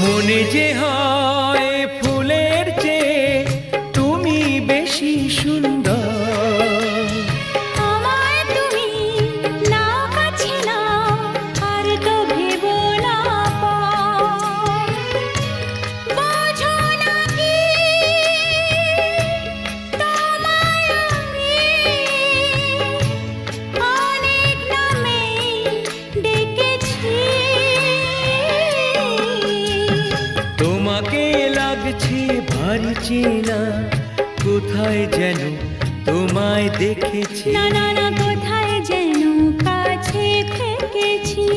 মনে যে হয় ফুলের চেয়ে তুমি বেশি সুন্দর। আমায় তুমি নাও কাছে নাও, আর তো ভেবো না পর। বোঝো না কি তোমায় আমি অনেক নামে ডেকেছি। তোমাকে লাগছে ভারী চেনা, কোথায় যেন তোমায় দেখেছি। না না না, কোথায় যেন কাছে থেকেছি।